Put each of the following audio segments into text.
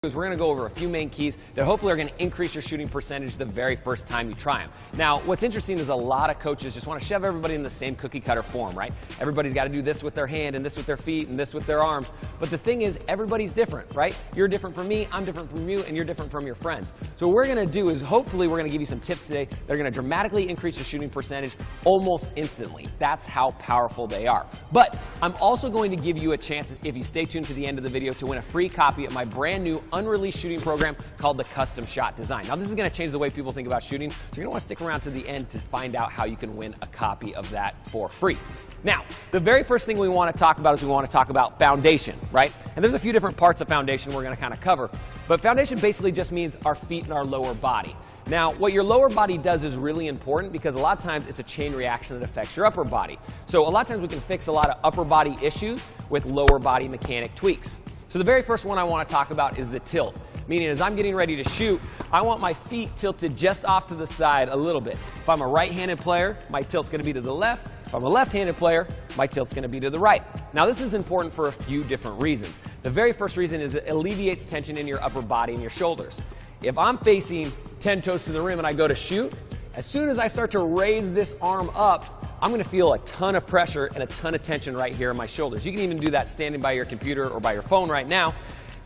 We're going to go over a few main keys that hopefully are going to increase your shooting percentage the very first time you try them. Now, what's interesting is a lot of coaches just want to shove everybody in the same cookie cutter form, right? Everybody's got to do this with their hand and this with their feet and this with their arms. But the thing is, everybody's different, right? You're different from me, I'm different from you, and you're different from your friends. So what we're going to do is hopefully we're going to give you some tips today that are going to dramatically increase your shooting percentage almost instantly. That's how powerful they are. But I'm also going to give you a chance, if you stay tuned to the end of the video, to win a free copy of my brand new unreleased shooting program called the Custom Shot Design. Now, this is going to change the way people think about shooting, so you're going to want to stick around to the end to find out how you can win a copy of that for free. Now, the very first thing we want to talk about is we want to talk about foundation, right? And there's a few different parts of foundation we're going to kind of cover, but foundation basically just means our feet and our lower body. Now, what your lower body does is really important because a lot of times it's a chain reaction that affects your upper body. So a lot of times we can fix a lot of upper body issues with lower body mechanic tweaks. So the very first one I want to talk about is the tilt. Meaning as I'm getting ready to shoot, I want my feet tilted just off to the side a little bit. If I'm a right-handed player, my tilt's going to be to the left. If I'm a left-handed player, my tilt's going to be to the right. Now, this is important for a few different reasons. The very first reason is it alleviates tension in your upper body and your shoulders. If I'm facing 10 toes to the rim and I go to shoot, as soon as I start to raise this arm up, I'm going to feel a ton of pressure and a ton of tension right here in my shoulders. You can even do that standing by your computer or by your phone right now.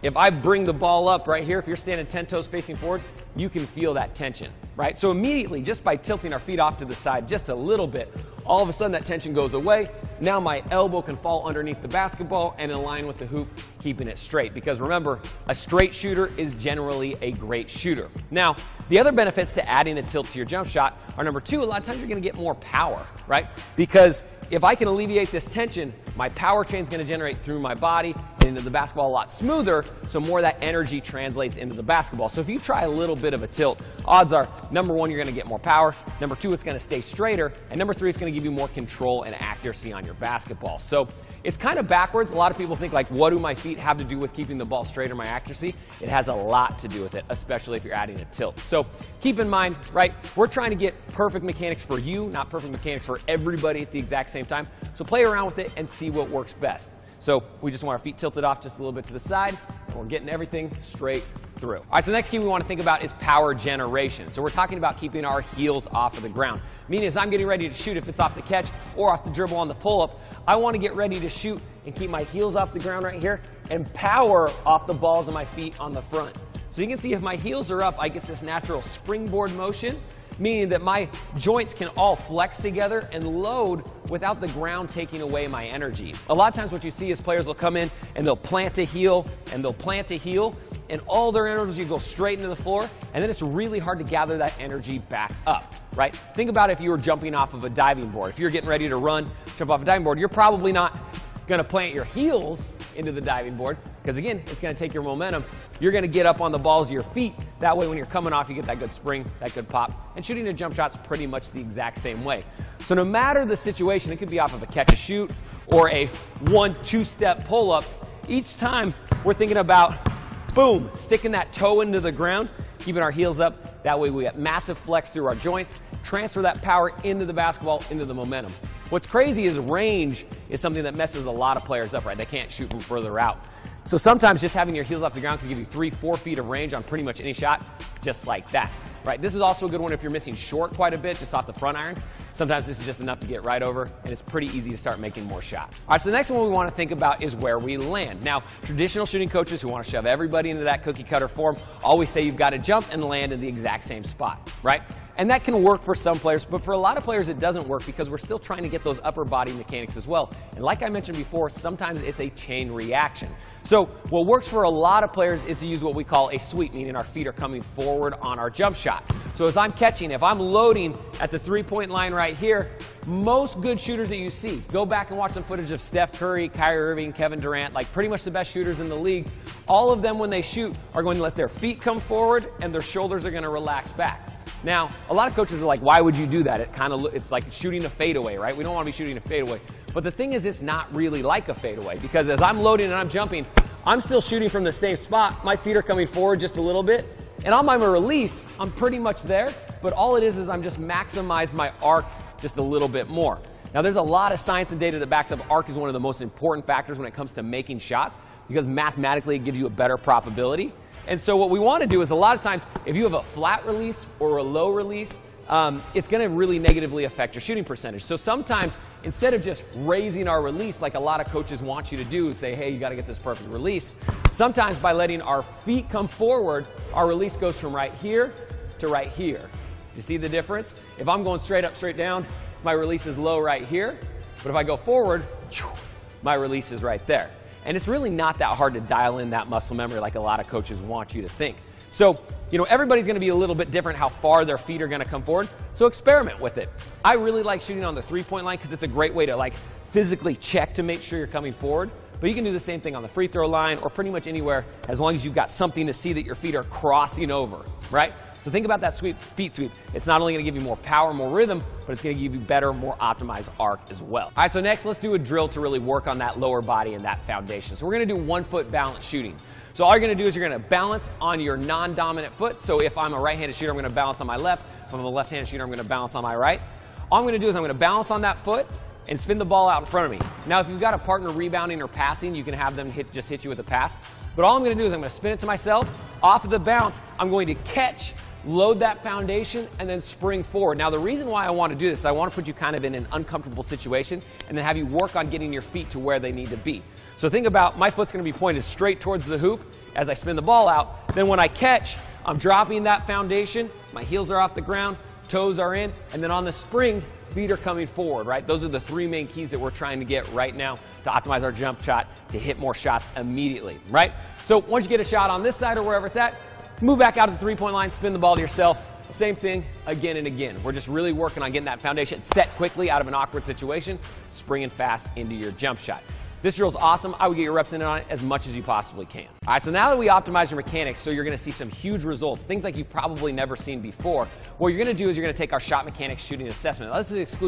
If I bring the ball up right here, if you're standing 10 toes facing forward, you can feel that tension, right? So immediately, just by tilting our feet off to the side just a little bit, all of a sudden that tension goes away. Now my elbow can fall underneath the basketball and in line with the hoop, keeping it straight. Because remember, a straight shooter is generally a great shooter. Now, the other benefits to adding a tilt to your jump shot are, number two, a lot of times you're going to get more power, right? Because if I can alleviate this tension, my power chain is going to generate through my body and into the basketball a lot smoother, so more of that energy translates into the basketball. So if you try a little bit of a tilt, odds are, number one, you're going to get more power, number two, it's going to stay straighter, and number three, it's going to give you more control and accuracy on your basketball. So it's kind of backwards. A lot of people think, like, what do my feet have to do with keeping the ball straight or my accuracy? It has a lot to do with it, especially if you're adding a tilt. So keep in mind, right, we're trying to get perfect mechanics for you, not perfect mechanics for everybody at the exact same time. So play around with it and see what works best. So we just want our feet tilted off just a little bit to the side, and we're getting everything straight through. All right, so the next key we want to think about is power generation. So we're talking about keeping our heels off of the ground. Meaning as I'm getting ready to shoot, if it's off the catch or off the dribble on the pull-up, I want to get ready to shoot and keep my heels off the ground right here and power off the balls of my feet on the front. So you can see if my heels are up, I get this natural springboard motion, meaning that my joints can all flex together and load without the ground taking away my energy. A lot of times what you see is players will come in and they'll plant a heel and they'll plant a heel and all their energy goes straight into the floor, and then it's really hard to gather that energy back up, right? Think about if you were jumping off of a diving board. If you're getting ready to run, jump off a diving board, you're probably not going to plant your heels into the diving board because, again, it's going to take your momentum. You're going to get up on the balls of your feet. That way when you're coming off, you get that good spring, that good pop. And shooting a jump shot's pretty much the exact same way. So no matter the situation, it could be off of a catch and shoot or a 1-2 step pull-up. Each time we're thinking about, boom, sticking that toe into the ground, keeping our heels up. That way we get massive flex through our joints, transfer that power into the basketball, into the momentum. What's crazy is range is something that messes a lot of players up, right? They can't shoot from further out. So sometimes just having your heels off the ground can give you 3-4 feet of range on pretty much any shot, just like that, right? This is also a good one if you're missing short quite a bit, just off the front iron. Sometimes this is just enough to get right over, and it's pretty easy to start making more shots. All right, so the next one we want to think about is where we land. Now, traditional shooting coaches who want to shove everybody into that cookie cutter form always say you've got to jump and land in the exact same spot, right? And that can work for some players, but for a lot of players it doesn't work because we're still trying to get those upper body mechanics as well. And like I mentioned before, sometimes it's a chain reaction. So what works for a lot of players is to use what we call a sweep, meaning our feet are coming forward on our jump shot. So as I'm catching, if I'm loading at the three-point line right here, most good shooters that you see, go back and watch some footage of Steph Curry, Kyrie Irving, Kevin Durant, like pretty much the best shooters in the league. All of them, when they shoot, are going to let their feet come forward and their shoulders are going to relax back. Now, a lot of coaches are like, why would you do that? It's like shooting a fadeaway, right? We don't want to be shooting a fadeaway. But the thing is, it's not really like a fadeaway because as I'm loading and I'm jumping, I'm still shooting from the same spot. My feet are coming forward just a little bit. And on my release, I'm pretty much there. But all it is I'm just maximizing my arc just a little bit more. Now, there's a lot of science and data that backs up arc is one of the most important factors when it comes to making shots because mathematically it gives you a better probability. And so what we want to do is a lot of times, if you have a flat release or a low release, it's going to really negatively affect your shooting percentage. So sometimes, instead of just raising our release like a lot of coaches want you to do, say, hey, you got to get this perfect release, sometimes by letting our feet come forward, our release goes from right here to right here. You see the difference? If I'm going straight up, straight down, my release is low right here. But if I go forward, my release is right there. And it's really not that hard to dial in that muscle memory like a lot of coaches want you to think. So, everybody's going to be a little bit different how far their feet are going to come forward. So experiment with it. I really like shooting on the three-point line because it's a great way to physically check to make sure you're coming forward. But you can do the same thing on the free throw line or pretty much anywhere as long as you've got something to see that your feet are crossing over, right? So think about that feet sweep. It's not only going to give you more power, more rhythm, but it's going to give you better, more optimized arc as well. All right, so next let's do a drill to really work on that lower body and that foundation. So we're going to do 1 foot balance shooting. So all you're going to do is you're going to balance on your non-dominant foot. So if I'm a right-handed shooter, I'm going to balance on my left. If I'm a left-handed shooter, I'm going to balance on my right. All I'm going to do is I'm going to balance on that foot and spin the ball out in front of me. Now, if you've got a partner rebounding or passing, you can have them just hit you with a pass. But all I'm going to do is I'm going to spin it to myself. Off of the bounce, I'm going to catch, load that foundation, and then spring forward. Now, the reason why I want to do this is I want to put you kind of in an uncomfortable situation and then have you work on getting your feet to where they need to be. So think about my foot's going to be pointed straight towards the hoop as I spin the ball out. Then when I catch, I'm dropping that foundation. My heels are off the ground, toes are in, and then on the spring, feet are coming forward, right? Those are the 3 main keys that we're trying to get right now to optimize our jump shot to hit more shots immediately, right? So once you get a shot on this side or wherever it's at, move back out to the 3-point line, spin the ball to yourself. Same thing again and again. We're just really working on getting that foundation set quickly out of an awkward situation, springing fast into your jump shot. This drill's awesome. I would get your reps in on it as much as you possibly can. All right, so now that we optimize your mechanics, so you're going to see some huge results, things like you've probably never seen before, what you're going to do is you're going to take our shot mechanics shooting assessment. Now, this is exclusive